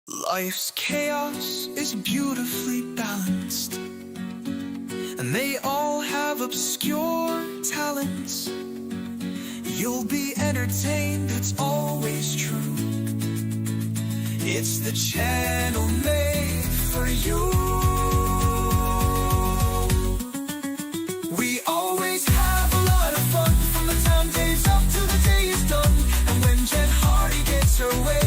Life's chaos is beautifully balanced, and they all have obscure talents. You'll be entertained, it's always true. It's the channel made for you. We always have a lot of fun, from the time Dave's up to the day is done. And when Jen Hardy gets her way,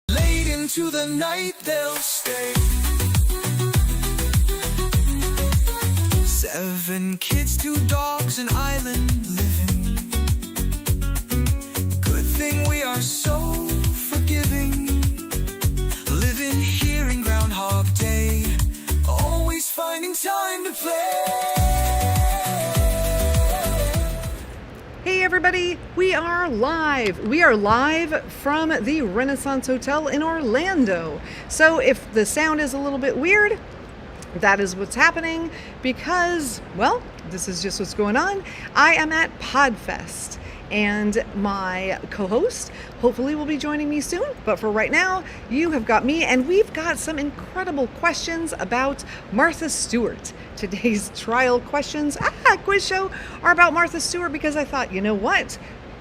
late into the night they'll stay. 7 kids, 2 dogs, an island living. Good thing we are so forgiving. Living here in Groundhog Day, always finding time to play. Hey everybody, we are live. We are live from the Renaissance Hotel in Orlando. So if the sound is a little bit weird, that is what's happening because, well, this is just what's going on. I am at PodFest and my co-host hopefully will be joining me soon. But for right now, you have got me, and we've got some incredible questions about Martha Stewart. Today's trial questions, quiz show, are about Martha Stewart because I thought, you know what?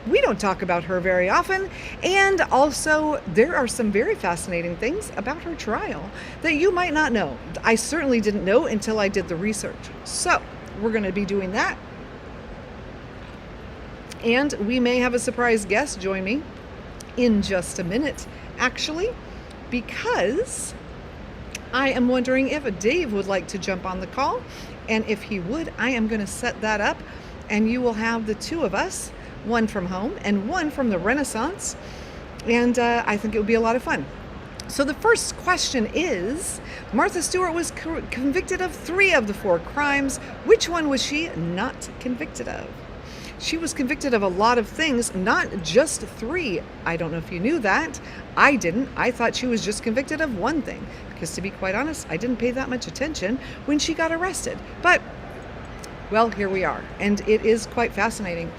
We don't talk about her very often, and also there are some very fascinating things about her trial that you might not know. I certainly didn't know until I did the research. So we're going to be doing that. And we may have a surprise guest join me in just a minute, actually, because I am wondering if Dave would like to jump on the call. And if he would, I am going to set that up, and you will have the two of us, one from home and one from the Renaissance. And I think it would be a lot of fun. So the first question is, Martha Stewart was convicted of 3 of the 4 crimes. Which one was she not convicted of? She was convicted of a lot of things, not just 3. I don't know if you knew that. I didn't. I thought she was just convicted of 1 thing, because to be quite honest, I didn't pay that much attention when she got arrested. But, well, here we are. And it is quite fascinating,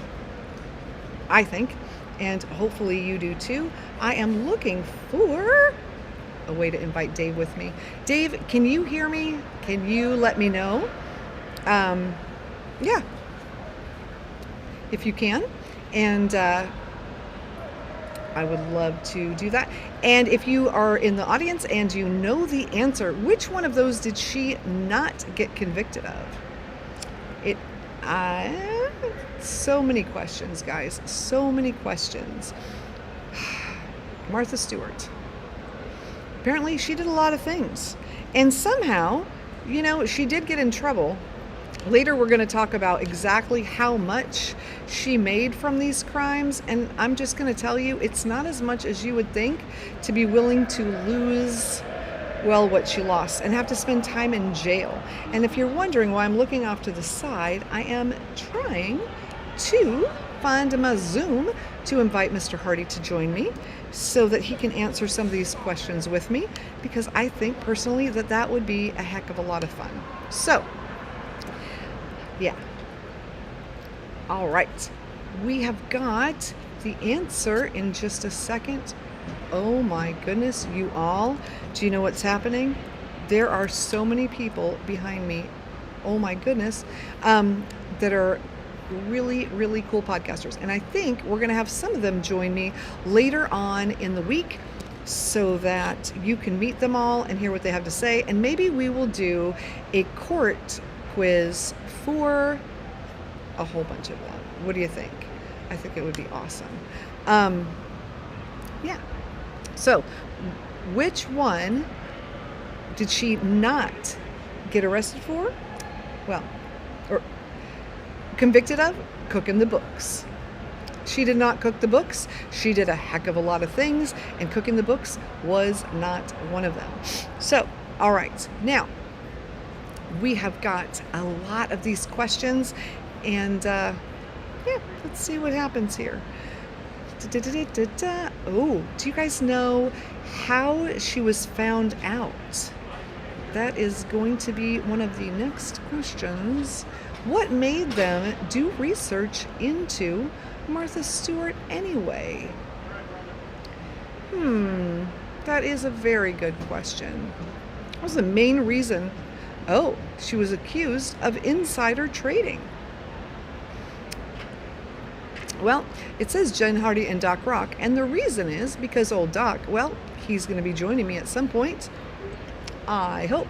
I think, and hopefully you do too. I am looking for a way to invite Dave with me. Dave, can you hear me? Can you let me know? Yeah, if you can. And I would love to do that. And if you are in the audience and you know the answer, which one of those did she not get convicted of? So many questions, guys. So many questions. Martha Stewart. Apparently, she did a lot of things. And somehow, you know, she did get in trouble. Later, we're going to talk about exactly how much she made from these crimes. And I'm just going to tell you, it's not as much as you would think to be willing to lose, well, what she lost and have to spend time in jail. And if you're wondering why I'm looking off to the side, I am trying to find my Zoom to invite Mr. Hardy to join me so that he can answer some of these questions with me, because I think personally that that would be a heck of a lot of fun. So, yeah. All right. We have got the answer in just a second. Oh my goodness, you all. Do you know what's happening? There are so many people behind me. Oh my goodness. That are really, really cool podcasters. And I think we're going to have some of them join me later on in the week so that you can meet them all and hear what they have to say. And maybe we will do a court quiz for a whole bunch of them. What do you think? I think it would be awesome. Yeah. So Which one did she not get arrested for? Well, or convicted of? Cooking the books. She did not cook the books. She did a heck of a lot of things, and cooking the books was not one of them. So, all right. Now, we have got a lot of these questions, and yeah, let's see what happens here. Oh, do you guys know how she was found out? That is going to be one of the next questions. What made them do research into Martha Stewart anyway? That is a very good question. What was the main reason? Oh, she was accused of insider trading. Well, it says Jen Hardy and Doc Rock, and the reason is because old Doc, well, he's going to be joining me at some point, I hope.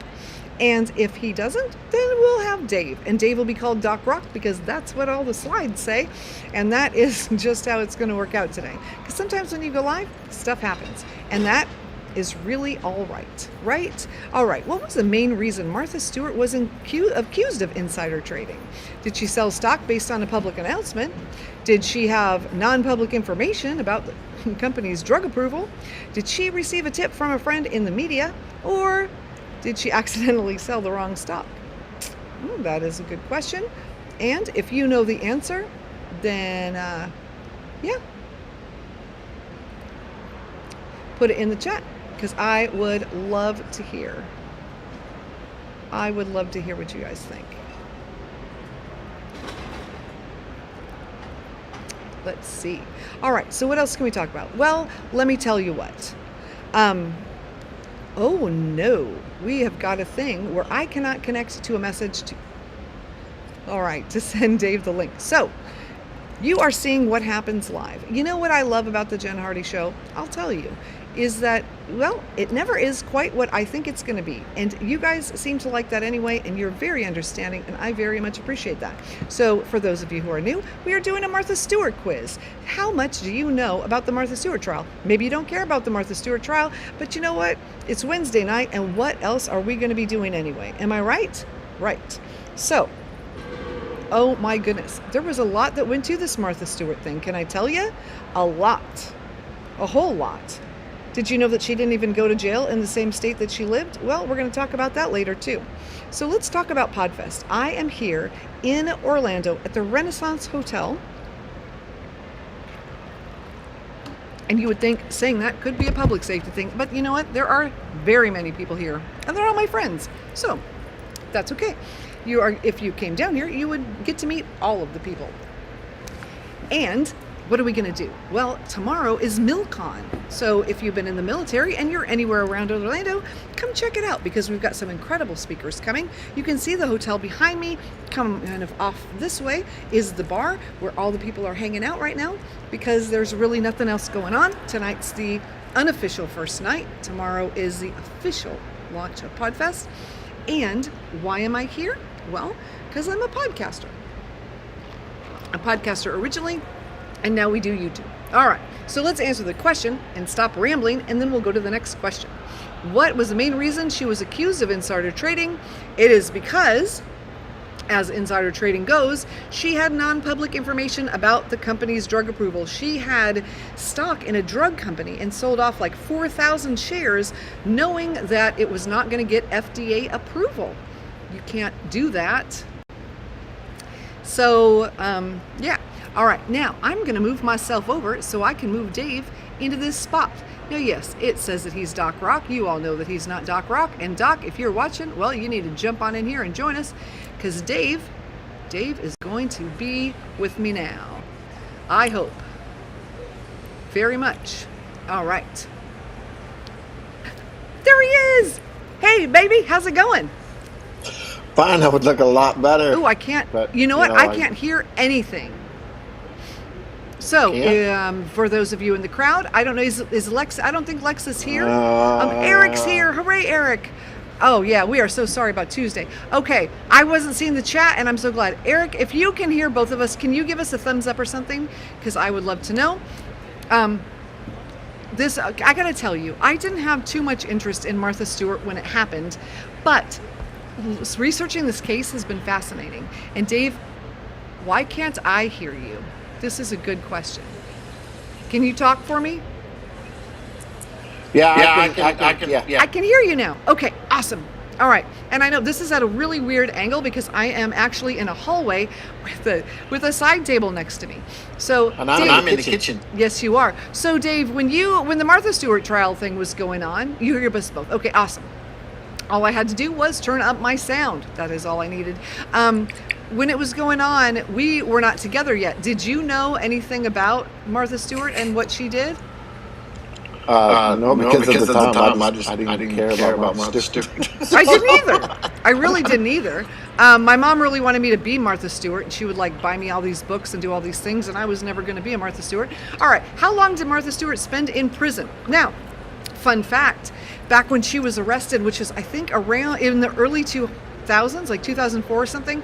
And if he doesn't, then we'll have Dave. And Dave will be called Doc Rock because that's what all the slides say. And that is just how it's going to work out today. Because sometimes when you go live, stuff happens. And that is really all right, right? All right, what was the main reason Martha Stewart was accused of insider trading? Did she sell stock based on a public announcement? Did she have non-public information about the company's drug approval? Did she receive a tip from a friend in the media? Or did she accidentally sell the wrong stock? That is a good question. And if you know the answer, then yeah, put it in the chat because I would love to hear. I would love to hear what you guys think. Let's see. All right, so what else can we talk about? Well, let me tell you what. Oh no, we have got a thing where I cannot connect to a message to... All right, to send Dave the link. So, you are seeing what happens live. You know what I love about the Jen Hardy Show? I'll tell you, is that, well, it never is quite what I think it's going to be. And you guys seem to like that anyway, and you're very understanding, and I very much appreciate that. So for those of you who are new, we are doing a Martha Stewart quiz. How much do you know about the Martha Stewart trial? Maybe you don't care about the Martha Stewart trial, but you know what? It's Wednesday night, and what else are we going to be doing anyway? Am I right? Right. So, oh my goodness, there was a lot that went to this Martha Stewart thing. Can I tell you? A lot. A whole lot. Did you know that she didn't even go to jail in the same state that she lived? Well, we're going to talk about that later too. So let's talk about PodFest. I am here in Orlando at the Renaissance Hotel. And you would think saying that could be a public safety thing, but you know what? There are very many people here, and they're all my friends. So that's okay. If you came down here, you would get to meet all of the people. And what are we going to do? Well, tomorrow is MilCon. So if you've been in the military and you're anywhere around Orlando, come check it out because we've got some incredible speakers coming. You can see the hotel behind me. Come kind of off this way is the bar where all the people are hanging out right now because there's really nothing else going on. Tonight's the unofficial first night. Tomorrow is the official launch of PodFest. And why am I here? Well, because I'm a podcaster. A podcaster originally, and now we do YouTube. All right, so let's answer the question and stop rambling, and then we'll go to the next question. What was the main reason she was accused of insider trading? It is because, as insider trading goes, she had non-public information about the company's drug approval. She had stock in a drug company and sold off like 4,000 shares knowing that it was not going to get FDA approval. You can't do that. So, yeah. All right, now I'm going to move myself over so I can move Dave into this spot. Now, yes, it says that he's Doc Rock. You all know that he's not Doc Rock. And Doc, if you're watching, well, you need to jump on in here and join us because Dave is going to be with me now. I hope. Very much. All right. There he is. Hey, baby, how's it going? Fine, I would look a lot better. Oh, I can't. But, you know what? I can't hear anything. So, for those of you in the crowd, I don't know, is Lex, I don't think Lex is here. Eric's here. Hooray, Eric. Oh, yeah, we are so sorry about Tuesday. Okay, I wasn't seeing the chat, and I'm so glad. Eric, if you can hear both of us, can you give us a thumbs up or something? Because I would love to know. this, I gotta tell you, I didn't have too much interest in Martha Stewart when it happened, but researching this case has been fascinating. And Dave, why can't I hear you? This is a good question. Can you talk for me? Yeah, I can. I can hear you now. Okay, awesome. All right, and I know this is at a really weird angle because I am actually in a hallway with a side table next to me. So And Dave, I'm in the kitchen. yes, you are. So Dave, when the Martha Stewart trial thing was going on, you hear us both. Okay, awesome. All I had to do was turn up my sound. That is all I needed. When it was going on, we were not together yet. Did you know anything about Martha Stewart and what she did? No, because at the time I didn't care about Martha Stewart. I didn't either. I really didn't either. My mom really wanted me to be Martha Stewart, and she would like buy me all these books and do all these things, and I was never going to be a Martha Stewart. All right, how long did Martha Stewart spend in prison? Now, fun fact, back when she was arrested, which is I think around in the early 2000s, like 2004 or something,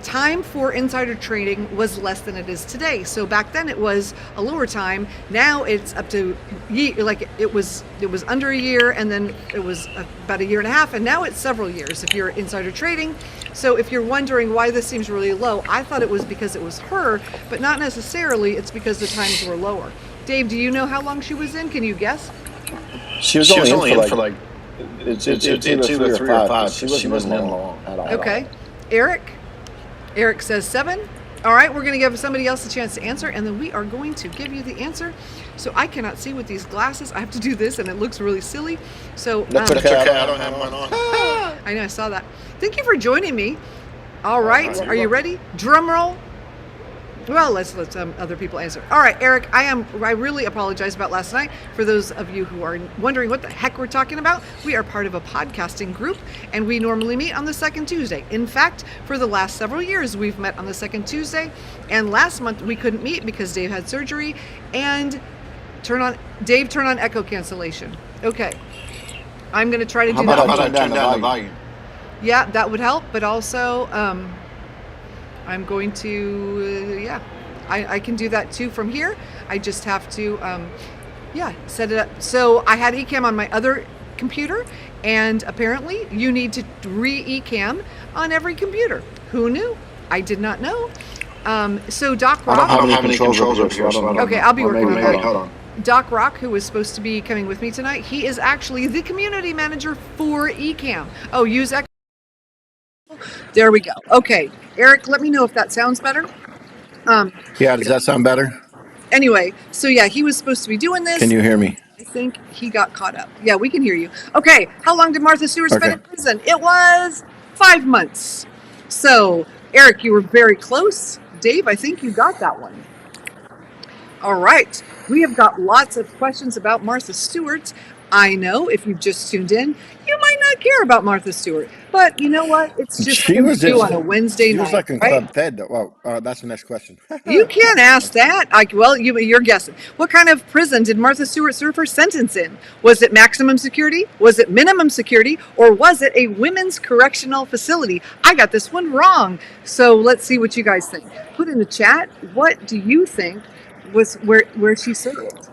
time for insider trading was less than it is today. So back then it was a lower time. Now it's up to it was under a year, and then it was about a year and a half, and now it's several years if you're insider trading. So if you're wondering why this seems really low, I thought it was because it was her, but not necessarily. It's because the times were lower. Dave, do you know how long she was in? Can you guess? She was only in for like it's either 3 or 5. She wasn't in long at all. Okay. Eric says 7. All right, we're going to give somebody else a chance to answer, and then we are going to give you the answer. So I cannot see with these glasses. I have to do this, and it looks really silly. So That's okay. I don't have mine on. I know, I saw that. Thank you for joining me. All right, are you ready? Drum roll. Well, let's let other people answer. All right, Eric, I really apologize about last night. For those of you who are wondering what the heck we're talking about, we are part of a podcasting group, and we normally meet on the second Tuesday. In fact, for the last several years, we've met on the second Tuesday, and last month we couldn't meet because Dave had surgery, and Dave turned on echo cancellation. Okay, I'm going to try to do that. How about I turn down the volume? Yeah, that would help, but also I'm going to, I can do that too from here. I just have to, set it up. So I had eCam on my other computer, and apparently you need to re-eCam on every computer. Who knew? I did not know. So Doc Rock. I don't have any controls over here. Okay, I'll be working on that. Hold on. Doc Rock, who was supposed to be coming with me tonight, he is actually the community manager for eCam. Oh, use Echo. There we go. Okay, Eric, let me know if that sounds better. Yeah, does that sound better? Anyway, so yeah, he was supposed to be doing this. Can you hear me? I think he got caught up. Yeah, we can hear you. Okay, how long did Martha Stewart spend in prison? It was 5 months. So, Eric, you were very close. Dave, I think you got that one. All right, we have got lots of questions about Martha Stewart. I know if you've just tuned in, you might not care about Martha Stewart, but you know what? It's just She was do on a Wednesday She night. was like in right? Club Fed. Well, that's the next question. You can't ask that. You're guessing. What kind of prison did Martha Stewart serve her sentence in? Was it maximum security? Was it minimum security? Or was it a women's correctional facility? I got this one wrong. So let's see what you guys think. Put in the chat, what do you think was where she served?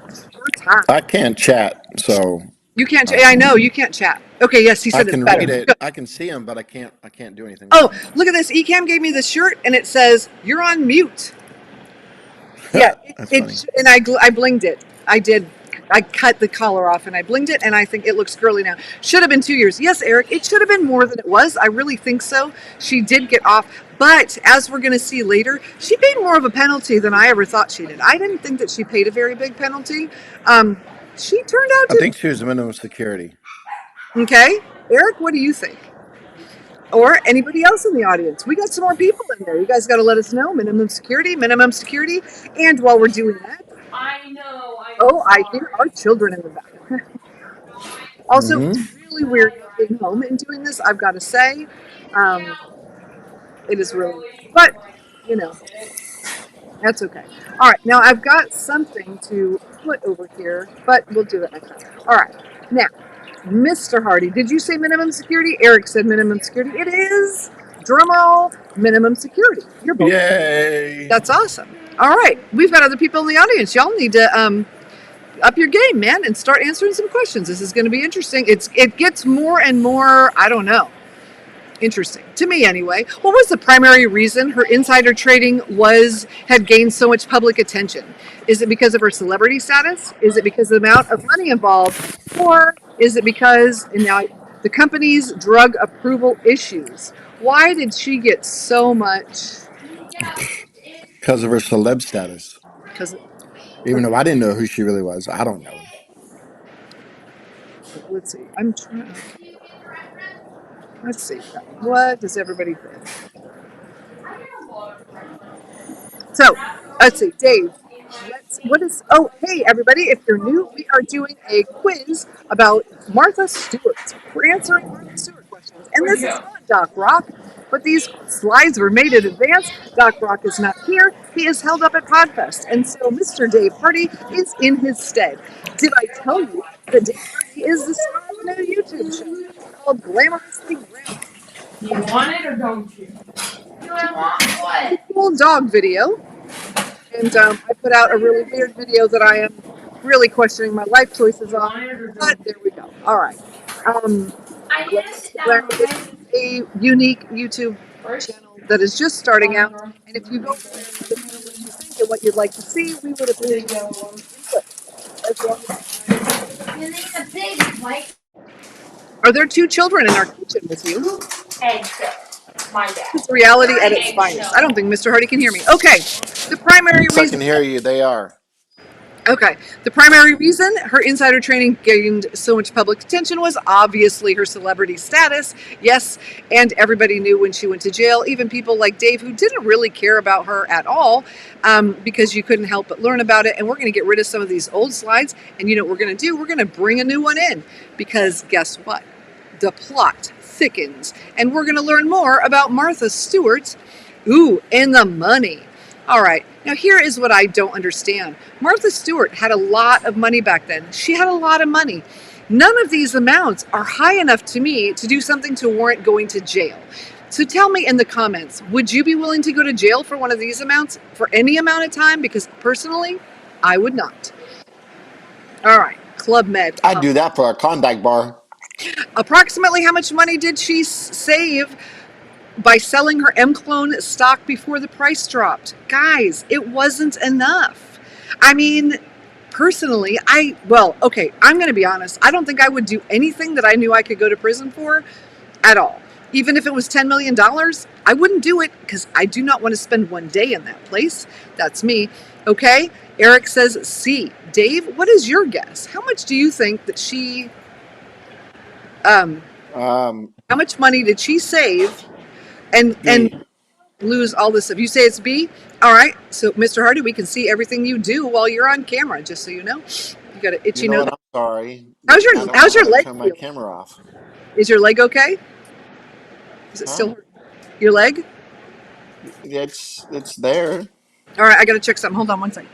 I can't chat, so You can't. I know you can't chat. Okay, yes, he I said can it's better. read it. Good. I can see them, but I can't do anything. Oh, look at this. eCam gave me the shirt, and it says you're on mute. Yeah, That's funny. and I blinged it. I did. I cut the collar off and I blinged it, and I think it looks girly now. Should have been 2 years. Yes, Eric, it should have been more than it was. I really think so. She did get off, but as we're going to see later, she paid more of a penalty than I ever thought she did. I didn't think that she paid a very big penalty. She turned out I to. think she was minimum security. Okay, Eric, what do you think? Or anybody else in the audience? We got some more people in there. You guys got to let us know. Minimum security. And while we're doing that, I hear our children in the back. Also, It's really weird being home and doing this, I've got to say. It is really weird. But, that's okay. All right, now I've got something to put over here, but we'll do it next time. All right, now, Mr. Hardy, did you say minimum security? Eric said minimum security. It is, drum roll, minimum security. You're both. Yay! That's awesome. All right, we've got other people in the audience. Y'all need to up your game, man, and start answering some questions. This is going to be interesting. It gets more and more, I don't know, interesting to me anyway. What was the primary reason her insider trading had gained so much public attention? Is it because of her celebrity status? Is it because of the amount of money involved? Or is it because the company's drug approval issues? Why did she get so much? Because of her celeb status. Because Even though I didn't know who she really was. I don't know. let's see. I'm trying. Let's see. What does everybody think? So, let's see. Dave, oh, hey, everybody. If you're new, we are doing a quiz about Martha Stewart. We're answering Martha Stewart questions. And this is not Doc Rock, but these slides were made in advance. Doc Rock is not here. He is held up at Podfest. And so Mr. Dave Hardy is in his stead. Did I tell you that Dave Hardy is the star of a new YouTube show called Glamorously Grandma? You want it or don't you? Do I want what? Cool dog video. And I put out a really weird video that I am really questioning my life choices on. But there we go. All right. A unique YouTube channel that is just starting out. And if you go there and let us know what you think and what you'd like to see, we would appreciate your input. Are there two children in our kitchen with you? My dad. It's reality at its finest. I don't think Mr. Hardy can hear me. Okay. The primary Yes, I reason. can hear you. They are. Okay. The primary reason her insider trading gained so much public attention was obviously her celebrity status. Yes, and everybody knew when she went to jail, even people like Dave who didn't really care about her at all, because you couldn't help but learn about it. And we're going to get rid of some of these old slides. And you know what we're going to do? We're going to bring a new one in, because guess what? The plot thickens. And we're going to learn more about Martha Stewart. Ooh, and the money. All right, now here is what I don't understand. Martha Stewart had a lot of money back then. She had a lot of money. None of these amounts are high enough to me to do something to warrant going to jail. So tell me in the comments, would you be willing to go to jail for one of these amounts for any amount of time? Because personally, I would not. All right, Club Med. I'd do that for a Klondike bar. Approximately how much money did she save by selling her M-Clone stock before the price dropped? Guys, it wasn't enough. I mean, personally, I'm going to be honest. I don't think I would do anything that I knew I could go to prison for at all. Even if it was $10 million, I wouldn't do it because I do not want to spend one day in that place. That's me. Okay? Eric says C. Dave, what is your guess? How much do you think that she... how much money did she save and lose all this stuff? You say it's B? All right. So, Mr. Hardy, we can see everything you do while you're on camera, just so you know. You got an itchy nose. I'm sorry. How's your leg? Turn my camera off. Is your leg okay? Is it still hurt? Your leg? It's there. All right, I got to check something. Hold on one second.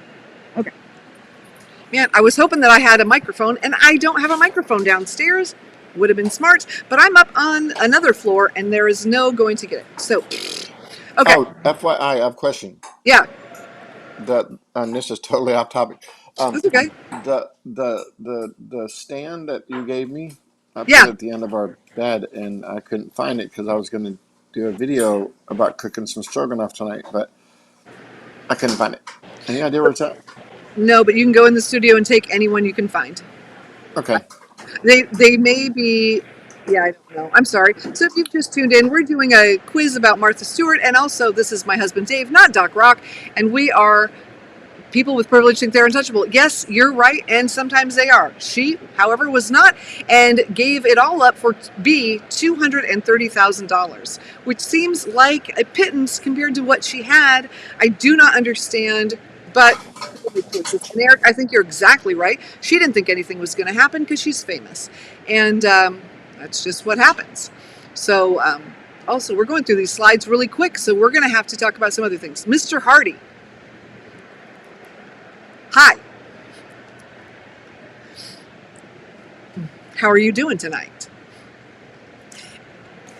Okay. Man, I was hoping that I had a microphone, and I don't have a microphone downstairs. Would have been smart, but I'm up on another floor, and there is no going to get it. So, okay. Oh, FYI, I have a question. Yeah. This is totally off topic. That's okay. The stand that you gave me, I put Yeah. it at the end of our bed, and I couldn't find it because I was going to do a video about cooking some stroganoff tonight, but I couldn't find it. Any idea where it's at? No, but you can go in the studio and take anyone you can find. Okay. They may be, yeah, I don't know. I'm sorry. So if you've just tuned in, we're doing a quiz about Martha Stewart, and also this is my husband Dave, not Doc Rock, and we are people with privilege think they're untouchable. Yes, you're right, and sometimes they are. She, however, was not, and gave it all up for B, $230,000, which seems like a pittance compared to what she had. I do not understand, but... And Eric, I think you're exactly right. She didn't think anything was going to happen because she's famous. And that's just what happens. So, also, we're going through these slides really quick, so we're going to have to talk about some other things. Mr. Hardy. Hi. How are you doing tonight?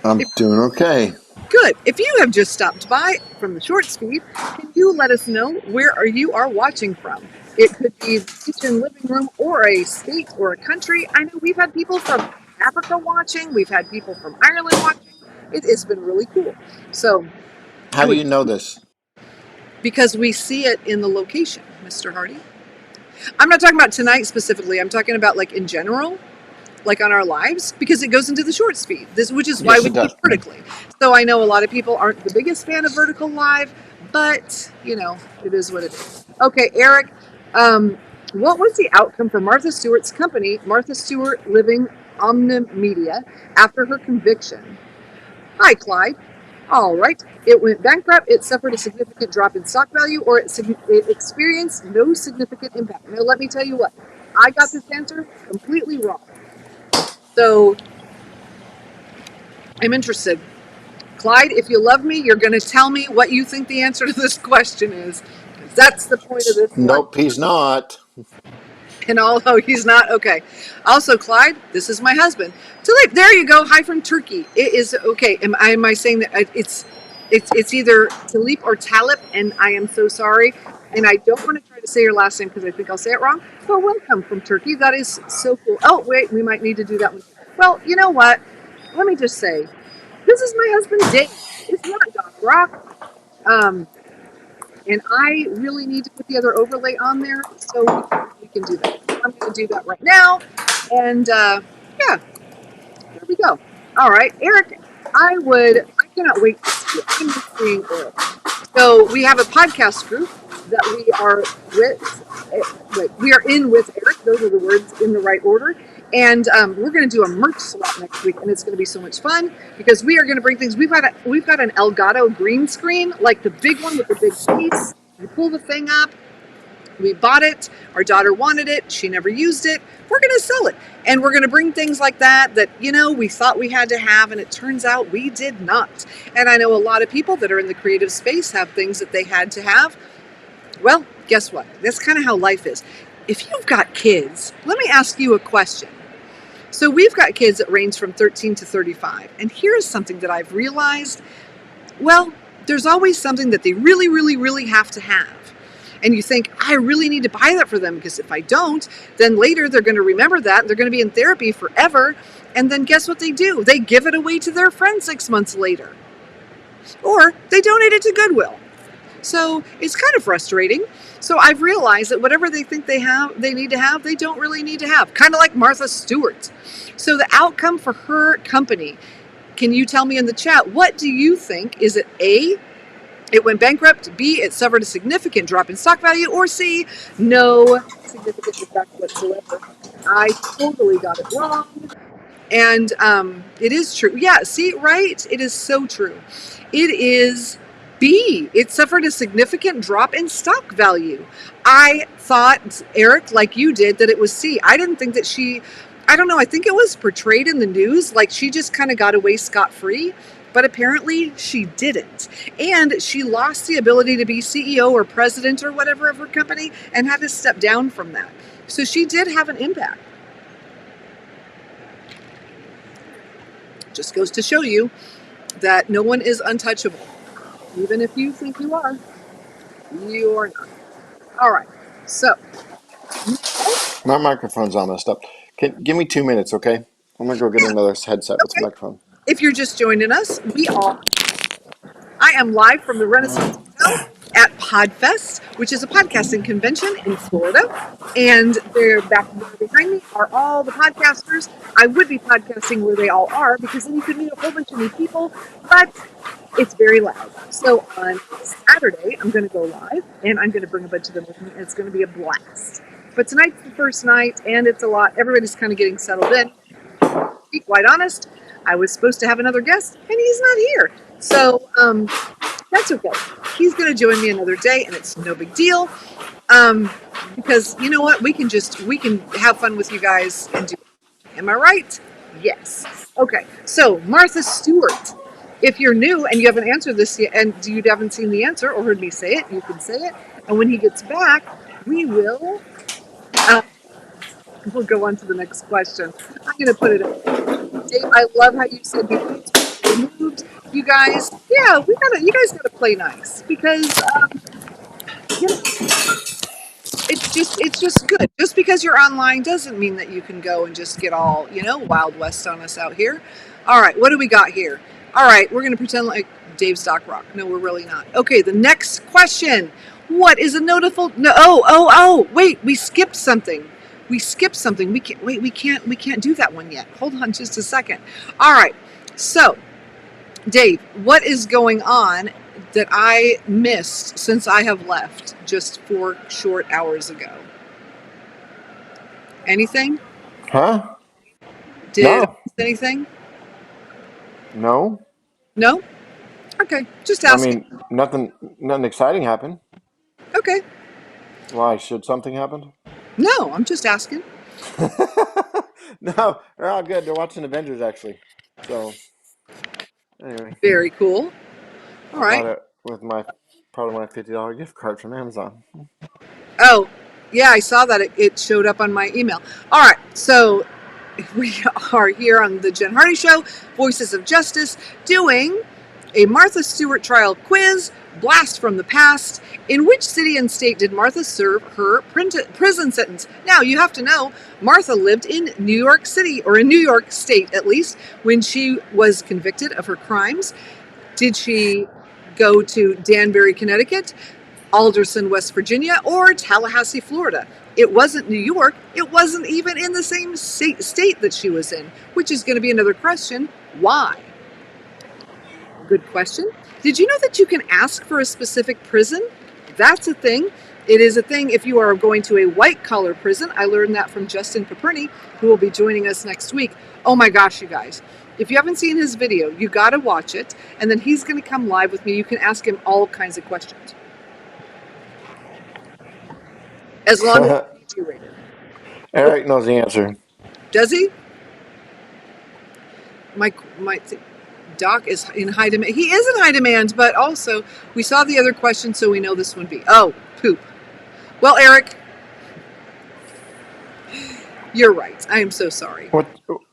I'm doing okay. Good. If you have just stopped by from the short speed, can you let us know where you are watching from? It could be the kitchen, living room, or a state or a country. I know we've had people from Africa watching. We've had people from Ireland watching. It's been really cool. So How I do would, you know this? because we see it in the location, Mr. Hardy. I'm not talking about tonight specifically. I'm talking about like in general, like on our lives, because it goes into the shorts feed. Which is why Yes, we it keep does. vertically. So I know a lot of people aren't the biggest fan of vertical live, but it is what it is. Okay, Eric, what was the outcome for Martha Stewart's company, Martha Stewart Living Omnimedia, after her conviction? Hi, Clyde. All right. It went bankrupt. It suffered a significant drop in stock value, or it experienced no significant impact. Now, let me tell you what. I got this answer completely wrong. So I'm interested. Clyde, if you love me, you're going to tell me what you think the answer to this question is. That's the point of this live. Nope, he's not. And although he's not, okay. Also, Clyde, this is my husband. Talib, there you go. Hi from Turkey. It is okay. Am I saying that it's either Talib or Talib? And I am so sorry. And I don't want to try to say your last name because I think I'll say it wrong. But welcome from Turkey. That is so cool. Oh, wait, we might need to do that one. Well, you know what? Let me just say, this is my husband, Dave. It's not Doc Rock. And I really need to put the other overlay on there so we can do that. I'm going to do that right now. And yeah, there we go. All right, Eric, I cannot wait to see it. I'm seeing Eric. So we have a podcast group that we are we are in with Eric. Those are the words in the right order. And we're going to do a merch swap next week, and it's going to be so much fun because we are going to bring things. We've got an Elgato green screen, like the big one with the big piece. You pull the thing up. We bought it. Our daughter wanted it. She never used it. We're going to sell it. And we're going to bring things like that we thought we had to have, and it turns out we did not. And I know a lot of people that are in the creative space have things that they had to have. Well, guess what? That's kind of how life is. If you've got kids, let me ask you a question. So we've got kids that range from 13 to 35. And here's something that I've realized. Well, there's always something that they really, really, really have to have. And you think, I really need to buy that for them because if I don't, then later they're going to remember that. And they're going to be in therapy forever. And then guess what they do? They give it away to their friend 6 months later. Or they donate it to Goodwill. So it's kind of frustrating. So I've realized that whatever they think they need to have, they don't really need to have. Kind of like Martha Stewart. So the outcome for her company, can you tell me in the chat, what do you think? Is it A, it went bankrupt, B, it suffered a significant drop in stock value, or C, no significant effect whatsoever? I totally got it wrong. And it is true. Yeah, see, right? It is so true. It is B. It suffered a significant drop in stock value. I thought, Eric, like you did, that it was C. I didn't think that I don't know, I think it was portrayed in the news like she just kind of got away scot-free, but apparently she didn't. And she lost the ability to be CEO or president or whatever of her company and had to step down from that. So she did have an impact. Just goes to show you that no one is untouchable. Even if you think you are not. All right. So. My microphone's all messed up. Give me 2 minutes, okay? I'm going to go get another headset with a microphone. If you're just joining us, I am live from the Renaissance Hotel at Podfest, which is a podcasting convention in Florida. And they're back behind me are all the podcasters. I would be podcasting where they all are because then you could meet a whole bunch of new people, but it's very loud. So on Saturday, I'm going to go live and I'm going to bring a bunch of them with me and it's going to be a blast. But tonight's the first night and it's a lot. Everybody's kind of getting settled in. To be quite honest, I was supposed to have another guest and he's not here. So that's okay. He's going to join me another day and it's no big deal. Because you know what? We can have fun with you guys and do it. Am I right? Yes. Okay. So Martha Stewart, if you're new and you haven't answered this yet and you haven't seen the answer or heard me say it, you can say it. And when he gets back, we'll go on to the next question. I'm going to put it up. Dave, I love how you said before it's removed. You guys, yeah, you guys gotta play nice because it's just good. Just because you're online doesn't mean that you can go and just get all, Wild West on us out here. All right, what do we got here? All right, we're going to pretend like Dave's Doc Rock. No, we're really not. Okay, the next question. What is a notable no wait, we skipped something. We can't wait, we can't do that one yet. Hold on just a second. All right. So, Dave, what is going on that I missed since I have left just 4 short hours ago? Anything? Huh? Did I No. miss anything? No. No? Okay, just I asking. mean, nothing exciting happened. Okay. Why? Should something happen? No, I'm just asking. No, they're all good. They're watching Avengers, actually. So, anyway, Very cool. All I bought right. it with part of my $50 gift card from Amazon. Oh, yeah, I saw that. It showed up on my email. All right, so we are here on the Jen Hardy Show, Voices of Justice, doing a Martha Stewart trial quiz, blast from the past. In which city and state did Martha serve her prison sentence? Now, you have to know, Martha lived in New York City, or in New York State at least, when she was convicted of her crimes. Did she go to Danbury, Connecticut, Alderson, West Virginia, or Tallahassee, Florida? It wasn't New York. It wasn't even in the same state that she was in, which is going to be another question. Why? Good question. Did you know that you can ask for a specific prison? That's a thing. It is a thing if you are going to a white-collar prison. I learned that from Justin Paperny, who will be joining us next week. Oh my gosh, you guys. If you haven't seen his video, you got to watch it, and then he's going to come live with me. You can ask him all kinds of questions. As long as it's G-rated. Eric knows the answer. Does he? My Doc is in high demand. He is in high demand, but also we saw the other question, so we know this one be. Oh, poop. Well, Eric, you're right. I am so sorry.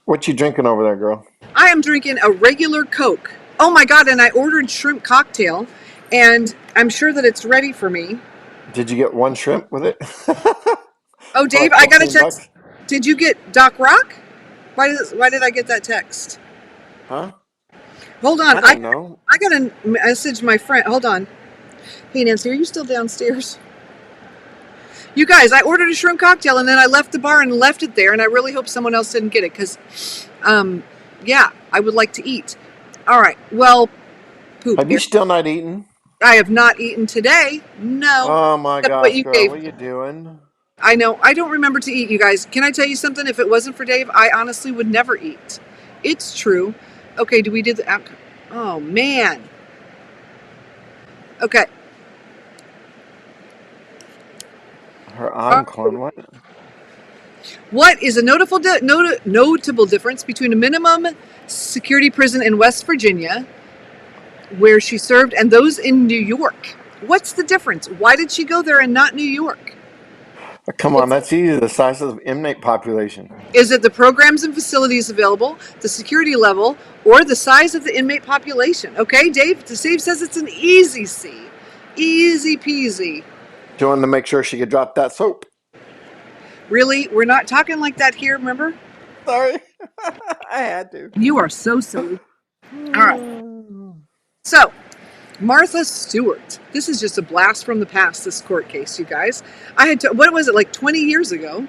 What you drinking over there, girl? I am drinking a regular Coke. Oh my God, and I ordered shrimp cocktail, and I'm sure that it's ready for me. Did you get one shrimp with it? Oh, Dave, Like I got a 15 text. bucks? Did you get Doc Rock? Why did I get that text? Huh? Hold on. I don't know. I got a message my friend. Hold on. Hey, Nancy, are you still downstairs? You guys, I ordered a shrimp cocktail, and then I left the bar and left it there, and I really hope someone else didn't get it, because, yeah, I would like to eat. All right. Well, poop. Have you still not eaten? I have not eaten today. No. Oh my Except what gosh, you girl, gave what are you doing? I know. I don't remember to eat, you guys. Can I tell you something? If it wasn't for Dave, I honestly would never eat. It's true. Okay, do we do the outcome? Oh, man. Okay. Her arm clone, what? What is a notable difference between a minimum security prison in West Virginia, where she served, and those in New York? What's the difference? Why did she go there and not New York? Come on, that's easy. The size of the inmate population. Is it the programs and facilities available, the security level, or the size of the inmate population? Okay, Dave says it's an easy C. Easy peasy. She wanted to make sure she could drop that soap. Really? We're not talking like that here, remember? Sorry. I had to. You are so silly. All right. So, Martha Stewart. This is just a blast from the past, this court case, you guys. What was it, like 20 years ago?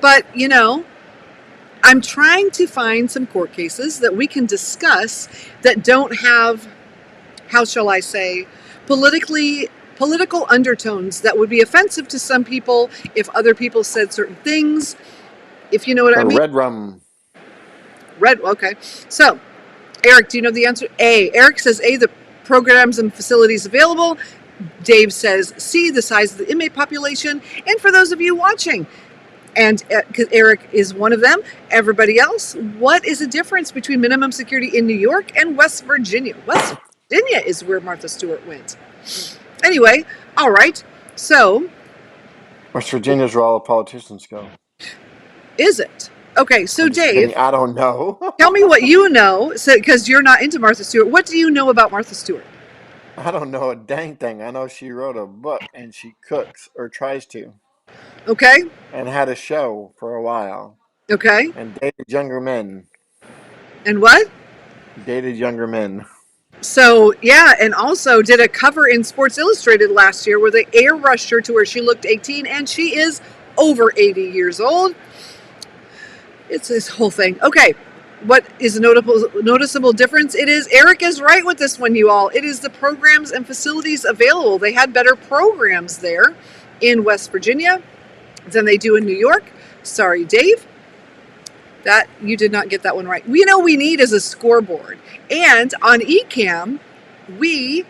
But, I'm trying to find some court cases that we can discuss that don't have, how shall I say, political undertones that would be offensive to some people if other people said certain things, if you know what I mean. Red rum. Okay. So, Eric, do you know the answer? A. Eric says A, the programs and facilities available. Dave says C, the size of the inmate population. And for those of you watching, and because Eric is one of them, everybody else, what is the difference between minimum security in New York and West Virginia? West Virginia is where Martha Stewart went. Anyway, all right. So, West Virginia's where all the politicians go. is it? Okay, so Dave, I don't know. tell me what you know, because you're not into Martha Stewart. What do you know about Martha Stewart? I don't know a dang thing. I know she wrote a book and she cooks or tries to, Okay. and had a show for a while Okay. and dated younger men. And what? Dated younger men. So, yeah, and also did a cover in Sports Illustrated last year where they airbrushed her to where she looked 18 and she is over 80 years old. It's this whole thing. Okay. What is a noticeable difference? It is, Eric is right with this one, you all. It is the programs and facilities available. They had better programs there in West Virginia than they do in New York. Sorry, Dave. That you did not get that one right. We know we need is a scoreboard. And on eCam, we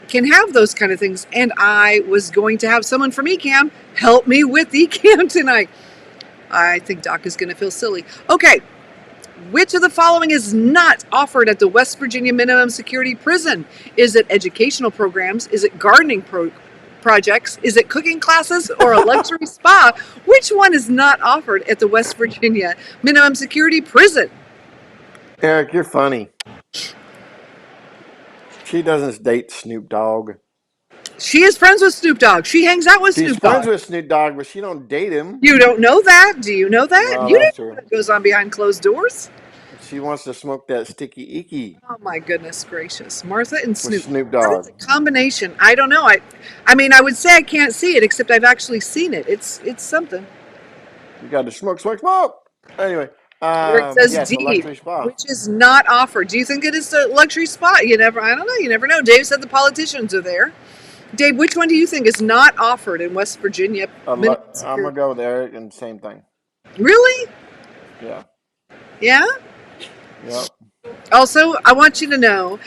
can have those kind of things. And I was going to have someone from eCam help me with eCam tonight. I think Doc is going to feel silly. Okay. Which of the following is not offered at the West Virginia Minimum Security Prison? Is it educational programs? Is it gardening projects? Is it cooking classes or a luxury spa? Which one is not offered at the West Virginia Minimum Security Prison? Eric, you're funny. She doesn't date Snoop Dogg. She is friends with Snoop Dogg. She hangs out with She's Snoop friends Dogg. with Snoop Dogg, but she don't date him. You don't know that? Do you know that? Well, You that's don't know true. what goes on behind closed doors? She wants to smoke that sticky icky Oh my goodness gracious. Martha and with Snoop. Snoop What is Dogg. a combination? I don't know. I mean I would say I can't see it except I've actually seen it. It's something. You got to smoke, smoke, smoke. Anyway, Where it says yes, a D, luxury spa. which is not offered. Do you think it is a luxury spot? I don't know. You never know. Dave said the politicians are there. Dave, which one do you think is not offered in West Virginia? I'm gonna go there and same thing. Really? Yeah. Yeah? Yep. Also, I want you to know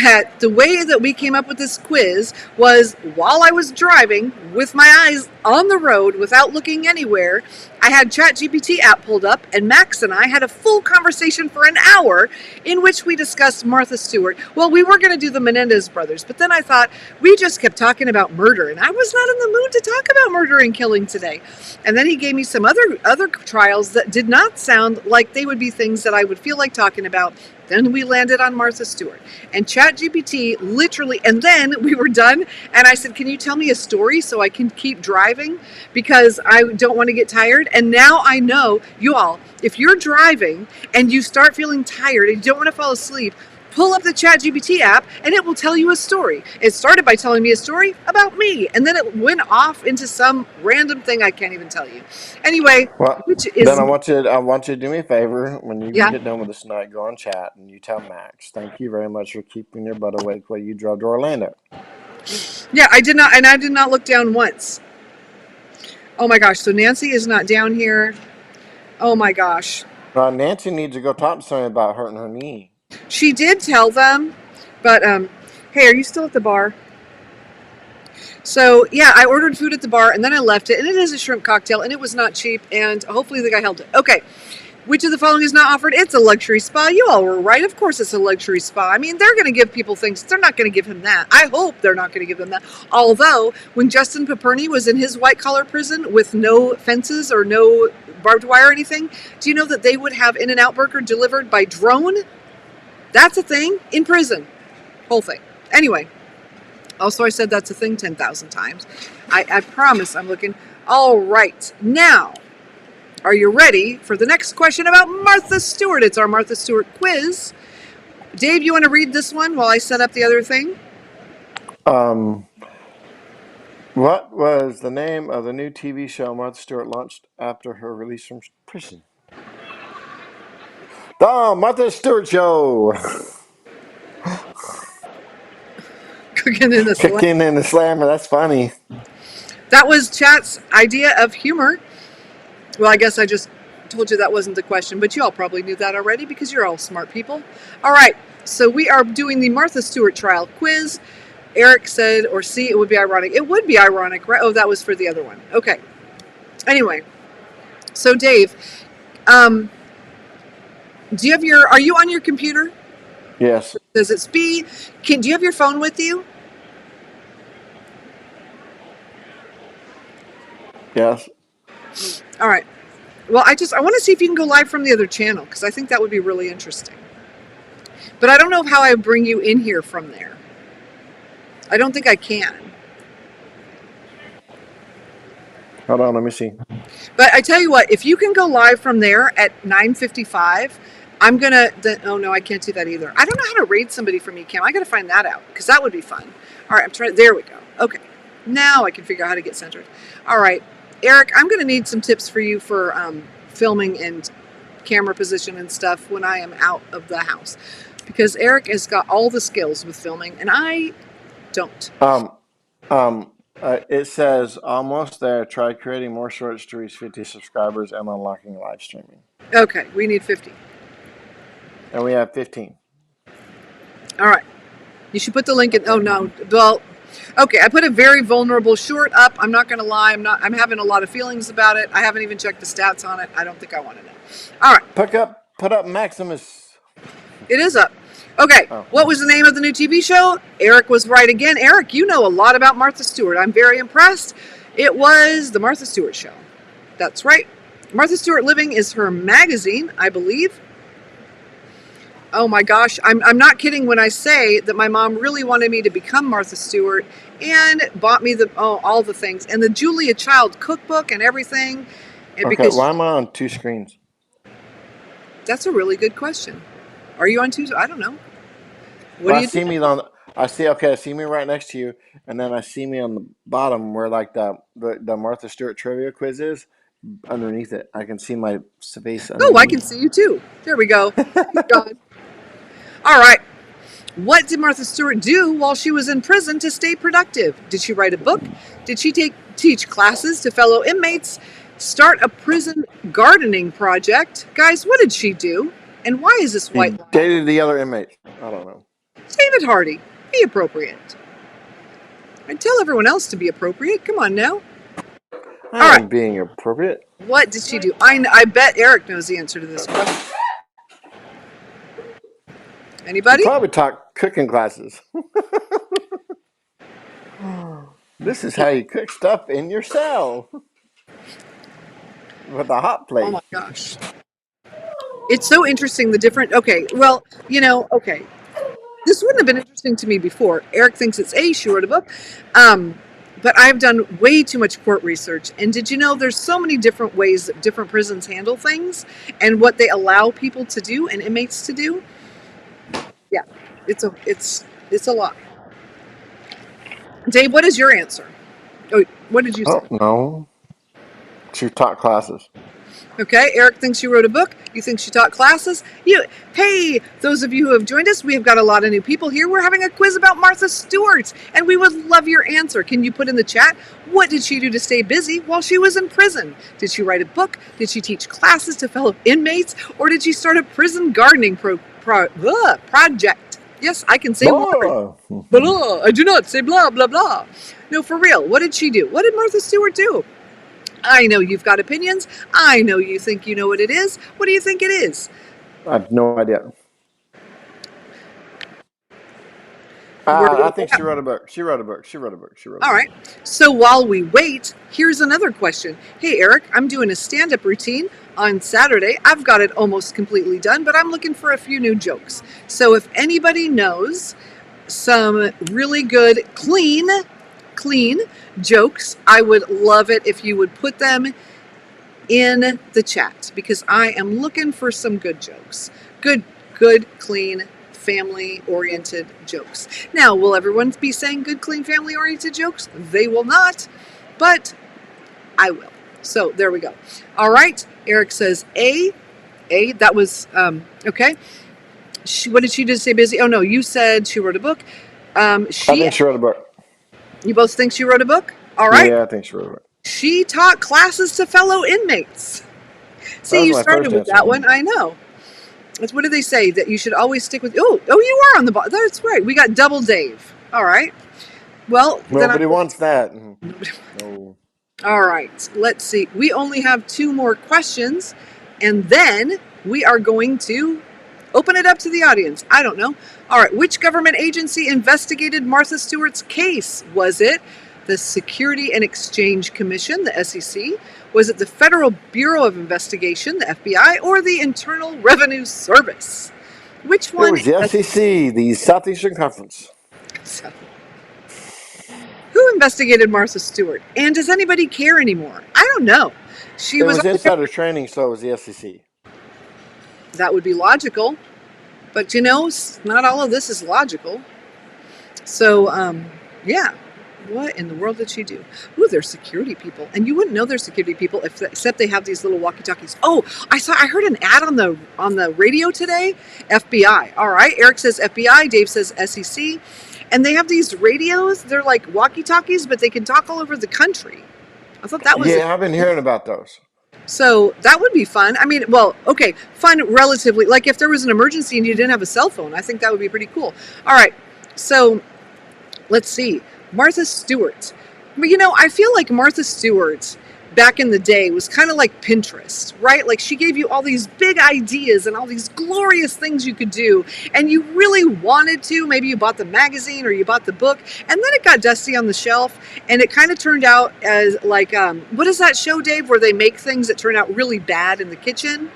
that the way that we came up with this quiz was while I was driving with my eyes on the road without looking anywhere. I had ChatGPT app pulled up, and Max and I had a full conversation for an hour in which we discussed Martha Stewart. Well, we were going to do the Menendez brothers, but then I thought we just kept talking about murder, and I was not in the mood to talk about murder and killing today. And then he gave me some other trials that did not sound like they would be things that I would feel like talking about. Then we landed on Martha Stewart and ChatGPT literally, and then we were done. And I said, can you tell me a story so I can keep driving? Because I don't want to get tired. And now I know, you all, if you're driving and you start feeling tired and you don't want to fall asleep, pull up the ChatGPT app and it will tell you a story. It started by telling me a story about me, and then it went off into some random thing I can't even tell you. Anyway, Well, which is then I want you to do me a favor. When you yeah. get done with this tonight, go on chat and you tell Max, thank you very much for keeping your butt awake while you drove to Orlando. Yeah, I did not, and I did not look down once. Oh my gosh, so Nancy is not down here. Oh my gosh. Nancy needs to go talk to somebody about hurting her knee. She did tell them, but hey, are you still at the bar? So yeah, I ordered food at the bar and then I left it, and it is a shrimp cocktail and it was not cheap, and hopefully the guy held it. Okay. Which of the following is not offered? It's a luxury spa. You all were right. Of course it's a luxury spa. I mean, they're going to give people things. They're not going to give him that. I hope they're not going to give him that. Although, when Justin Paperny was in his white-collar prison with no fences or no barbed wire or anything, do you know that they would have In-N-Out Burger delivered by drone? That's a thing in prison. Whole thing. Anyway. Also, I said that's a thing 10,000 times. I promise I'm looking. All right. Now, are you ready for the next question about Martha Stewart? It's our Martha Stewart quiz. Dave, you want to read this one while I set up the other thing? What was the name of the new TV show Martha Stewart launched after her release from prison? The Martha Stewart Show. Cooking in the Slammer. Kicking in the Slammer. That's funny. That was Chat's idea of humor. Well, I guess I just told you that wasn't the question, but you all probably knew that already because you're all smart people. All right, so we are doing the Martha Stewart trial quiz. Eric said, or C, it would be ironic. It would be ironic, right? Oh, that was for the other one. Okay. Anyway, so Dave, do you have are you on your computer? Yes. Does it speed? Do you have your phone with you? Yes. All right. Well, I want to see if you can go live from the other channel, because I think that would be really interesting. But I don't know how I bring you in here from there. I don't think I can. Hold on, let me see. But I tell you what, if you can go live from there at 9:55, I'm gonna. Oh no, I can't do that either. I don't know how to raid somebody from eCam. I gotta find that out because that would be fun. All right, I'm trying. There we go. Okay, now I can figure out how to get centered. All right, Eric, I'm gonna need some tips for you for filming and camera position and stuff when I am out of the house, because Eric has got all the skills with filming and I don't. It says almost there. Try creating more shorts to reach 50 subscribers and unlocking live streaming. Okay, we need 50. And we have 15. All right. You should put the link in. Oh no. Well, okay. I put a very vulnerable short up. I'm not going to lie. I'm having a lot of feelings about it. I haven't even checked the stats on it. I don't think I want to know. All right. Put up Maximus. It is up. Okay. Oh. What was the name of the new TV show? Eric was right again. Eric, you know a lot about Martha Stewart. I'm very impressed. It was the Martha Stewart Show. That's right. Martha Stewart Living is her magazine, I believe. Oh my gosh, I'm not kidding when I say that my mom really wanted me to become Martha Stewart and bought me all the things and the Julia Child cookbook and everything. And Okay, why am I on two screens? That's a really good question. Are you on two? I don't know. Well, I see me I see me right next to you, and then I see me on the bottom where like the Martha Stewart trivia quiz is. Underneath it, I can see my face. Oh, I can see you too. There we go. God. All right. What did Martha Stewart do while she was in prison to stay productive? Did she write a book? Did she teach classes to fellow inmates? Start a prison gardening project? Guys, what did she do? And why is this white lie? Dated the other inmates. I don't know. David Hardy, be appropriate. I tell everyone else to be appropriate. Come on now. I'm being appropriate. What did she do? I bet Eric knows the answer to this question. Anybody? You probably taught cooking classes. This is how you cook stuff in your cell. With a hot plate. Oh my gosh. It's so interesting, the different... Okay, well, okay. This wouldn't have been interesting to me before. Eric thinks it's she wrote a book. But I've done way too much court research. And did you know there's so many different ways that different prisons handle things and what they allow people to do and inmates to do? Yeah, it's a lot. Dave, what is your answer? Oh, what did you say? Oh, no. She taught classes. Okay, Eric thinks she wrote a book. You think she taught classes? Hey, those of you who have joined us, we have got a lot of new people here. We're having a quiz about Martha Stewart, and we would love your answer. Can you put in the chat, what did she do to stay busy while she was in prison? Did she write a book? Did she teach classes to fellow inmates? Or did she start a prison gardening project? Yes, I can say Blah. blah. I do not say blah, blah, blah. No, for real. What did she do? What did Martha Stewart do? I know you've got opinions. I know you think you know what it is. What do you think it is? I have no idea. I think she wrote a book. She wrote a book. All right. So while we wait, here's another question. Hey, Eric, I'm doing a stand-up routine on Saturday. I've got it almost completely done, but I'm looking for a few new jokes. So if anybody knows some really good, clean jokes, I would love it if you would put them in the chat, because I am looking for some good jokes. Good, clean, family-oriented jokes. Now, will everyone be saying good, clean, family-oriented jokes? They will not, but I will. So there we go. All right. Eric says A. That was, okay. What did she do to stay busy? Oh, no, you said she wrote a book. I think she wrote a book. You both think she wrote a book? All right. Yeah, I think she wrote a book. She taught classes to fellow inmates. See, you started with that one. I know. What do they say? That you should always stick with... Oh, you are on the ball. That's right. We got double Dave. All right. Well, nobody wants that. No. All right. Let's see. We only have 2 more questions, and then we are going to open it up to the audience. I don't know. All right. Which government agency investigated Martha Stewart's case? Was it the Security and Exchange Commission, the SEC? Was it the Federal Bureau of Investigation, the FBI, or the Internal Revenue Service? Which one? It was the SEC, the Southeastern Conference. investigated Martha Stewart? And does anybody care anymore? I don't know. She It was was insider training, so it was the SEC. That would be logical. But not all of this is logical. So, yeah. What in the world did she do? Ooh, they're security people. And you wouldn't know they're security people except they have these little walkie-talkies. Oh, I heard an ad on the radio today. FBI. All right. Eric says FBI. Dave says SEC. And they have these radios. They're like walkie-talkies, but they can talk all over the country. I thought that was I've been hearing about those. So that would be fun. I mean, well, okay, fun relatively. Like if there was an emergency and you didn't have a cell phone, I think that would be pretty cool. All right. So let's see. Martha Stewart. I feel like Martha Stewart back in the day was kind of like Pinterest, right? Like she gave you all these big ideas and all these glorious things you could do, and you really wanted to. Maybe you bought the magazine or you bought the book, and then it got dusty on the shelf, and it kind of turned out as like, what is that show, Dave, where they make things that turn out really bad in the kitchen?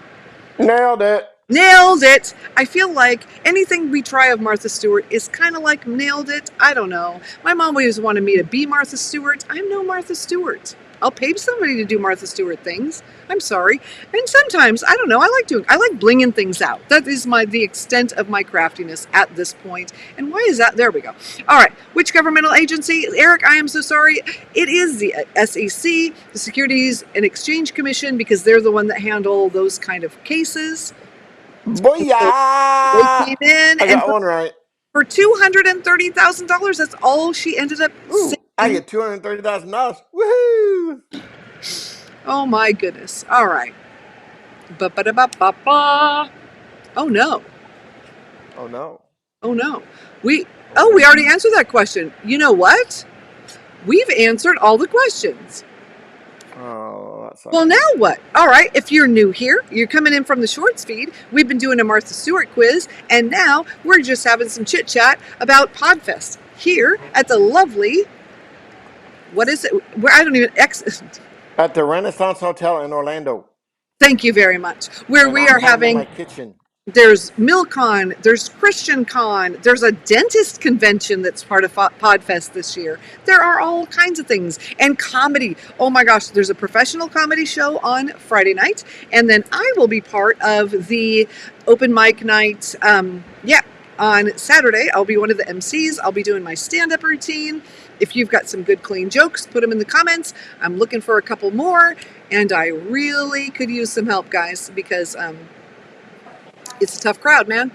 Nailed it. Nailed it. I feel like anything we try of Martha Stewart is kind of like nailed it. I don't know. My mom always wanted me to be Martha Stewart. I'm no Martha Stewart. I'll pay somebody to do Martha Stewart things. I'm sorry. And sometimes, I don't know, I like blinging things out. That is the extent of my craftiness at this point. And why is that? There we go. All right. Which governmental agency? Eric, I am so sorry. It is the SEC, the Securities and Exchange Commission, because they're the one that handle those kind of cases. Booyah! They came in I got one right. For $230,000, that's all she ended up Ooh, saying. I get $230,000. Woohoo! Oh my goodness. All right. Ba-ba-da-ba-ba-ba. Oh no. Oh no. Oh no. We already answered that question. You know what? We've answered all the questions. Oh, that's Well, now what? All right, if you're new here, you're coming in from the Shorts feed, we've been doing a Martha Stewart quiz, and now we're just having some chit-chat about Podfest here at the lovely, what is it? Where I don't even, at the Renaissance Hotel in Orlando. Thank you very much. Where we are having my kitchen. There's MilCon, there's Christian Con, there's a dentist convention that's part of Podfest this year. There are all kinds of things. And comedy. Oh my gosh, there's a professional comedy show on Friday night. And then I will be part of the open mic night. On Saturday, I'll be one of the MCs. I'll be doing my stand-up routine. If you've got some good, clean jokes, put them in the comments. I'm looking for a couple more. And I really could use some help, guys, because it's a tough crowd, man.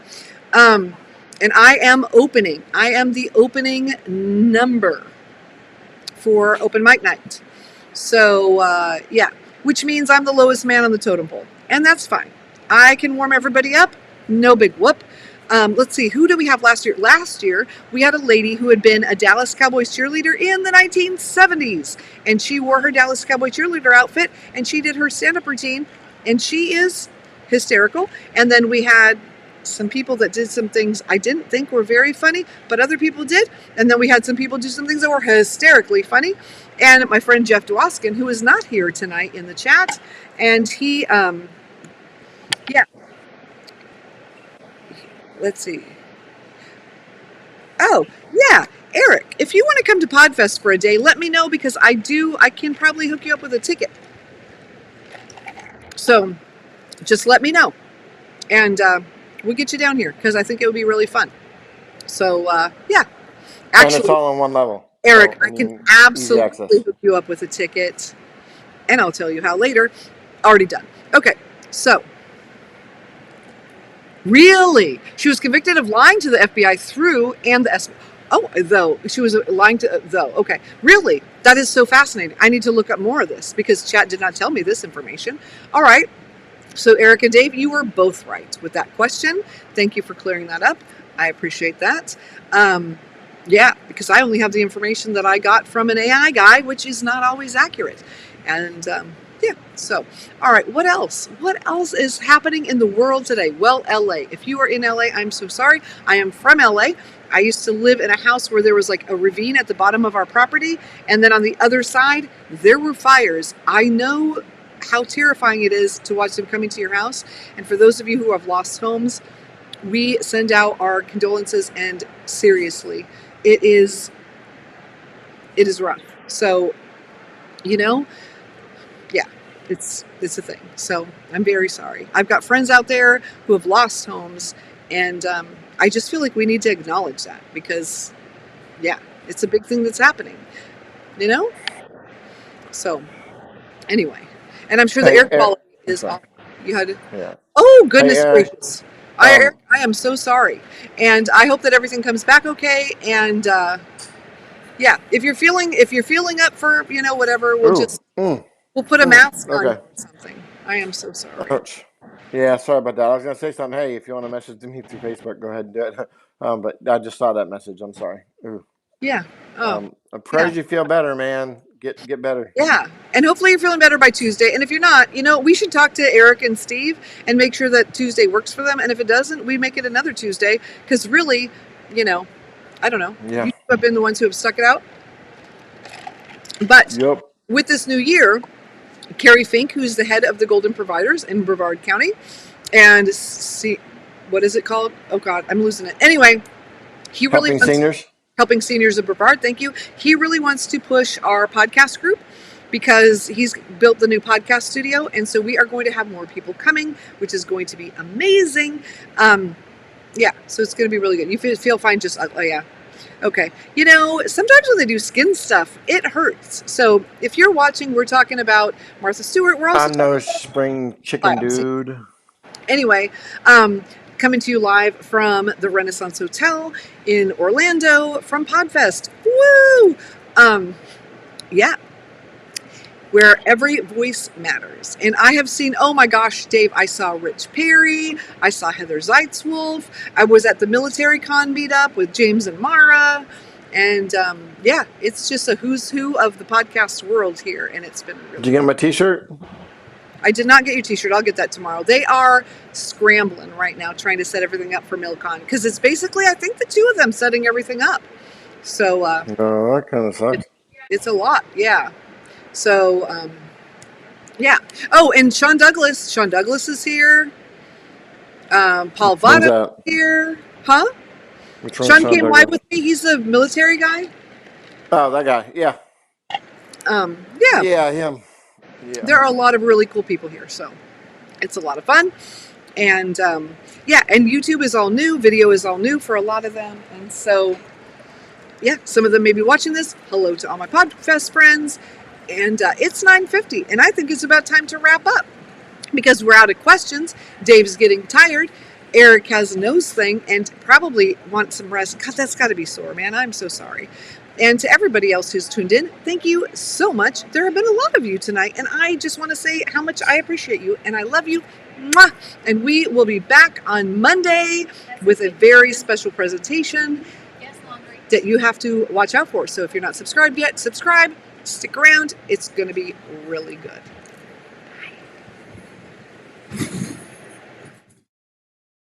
And I am opening. I am the opening number for open mic night. So, which means I'm the lowest man on the totem pole. And that's fine. I can warm everybody up. No big whoop. Let's see, who did we have last year? Last year, we had a lady who had been a Dallas Cowboys cheerleader in the 1970s. And she wore her Dallas Cowboy cheerleader outfit, and she did her stand-up routine. And she is hysterical. And then we had some people that did some things I didn't think were very funny, but other people did. And then we had some people do some things that were hysterically funny. And my friend Jeff Dwoskin, who is not here tonight in the chat, and he, let's see. Oh, yeah. Eric, if you want to come to Podfest for a day, let me know, because I can probably hook you up with a ticket. So just let me know, and we'll get you down here, because I think it would be really fun. So, yeah. Actually, and it's all on one level. Eric, so I can absolutely hook you up with a ticket, and I'll tell you how later. Already done. Okay, so. Really? She was convicted of lying to the FBI and the SB. Oh, though. She was lying to, Okay. Really? That is so fascinating. I need to look up more of this, because chat did not tell me this information. All right. So Eric and Dave, you were both right with that question. Thank you for clearing that up. I appreciate that. Because I only have the information that I got from an AI guy, which is not always accurate. And, so, all right, what else? What else is happening in the world today? Well, LA. If you are in LA, I'm so sorry. I am from LA. I used to live in a house where there was like a ravine at the bottom of our property, and then on the other side, there were fires. I know how terrifying it is to watch them coming to your house. And for those of you who have lost homes, we send out our condolences, and seriously, it is It is rough. So, you know, yeah, it's a thing. So I'm very sorry. I've got friends out there who have lost homes, and I just feel like we need to acknowledge that because, yeah, it's a big thing that's happening. You know. So anyway, and I'm sure the Hey, air Eric. quality I'm is sorry. awful. You had. Yeah. Oh Hey, goodness Eric. gracious! Um, Eric, I am so sorry, and I hope that everything comes back okay. And yeah, if you're feeling up for whatever, ooh. we'll put a mask on you Okay. or something. I am so sorry. Ouch. Yeah, sorry about that. I was gonna say something. Hey, if you want to message me through Facebook, go ahead and do it. But I just saw that message. I'm sorry. Ooh. Yeah. Oh, I pray yeah. you feel better, man. Get better. Yeah. And hopefully you're feeling better by Tuesday. And if you're not, we should talk to Eric and Steve and make sure that Tuesday works for them. And if it doesn't, we make it another Tuesday. Because really, I don't know. Yeah. You have been the ones who have stuck it out. But Yep. with this new year, Carrie Fink, who's the head of the Golden Providers in Brevard County, and what is it called? Oh God, I'm losing it. Anyway, he really Helping wants seniors. helping seniors of Brevard. Thank you. He really wants to push our podcast group because he's built the new podcast studio, and so we are going to have more people coming, which is going to be amazing. Yeah, so it's going to be really good. You feel fine? Just yeah. Okay. Sometimes when they do skin stuff, it hurts. So if you're watching, we're talking about Martha Stewart. We're also I'm no talking spring chicken about dude. anyway, coming to you live from the Renaissance Hotel in Orlando from Podfest. Woo! Yeah, where every voice matters. And I have seen, oh my gosh, Dave, I saw Rich Perry. I saw Heather Zeitzwolf. I was at the Military Con meetup with James and Mara. And yeah, it's just a who's who of the podcast world here. And it's been really Did you get my T-shirt? I did not get your t-shirt. I'll get that tomorrow. They are scrambling right now, trying to set everything up for MilCon. Because it's basically, I think, the two of them setting everything up. So No, that kind of sucks. it's a lot, yeah. So, yeah. Oh, and Sean Douglas. Sean Douglas is here. Paul When's Votto that? is here. Huh? Which one's Sean came live Douglas? with me. He's a military guy. Oh, that guy. Yeah. Yeah. Yeah, him. Yeah. There are a lot of really cool people here. So it's a lot of fun. And yeah, and YouTube is all new. Video is all new for a lot of them. And so, yeah, some of them may be watching this. Hello to all my Podfest friends. And it's 9:50, and I think it's about time to wrap up because we're out of questions. Dave's getting tired. Eric has a nose thing and probably wants some rest. God, that's got to be sore, man. I'm so sorry. And to everybody else who's tuned in, thank you so much. There have been a lot of you tonight, and I just want to say how much I appreciate you, and I love you. Mwah! And we will be back on Monday with a very special presentation that you have to watch out for. So if you're not subscribed yet, subscribe. Stick around. It's going to be really good.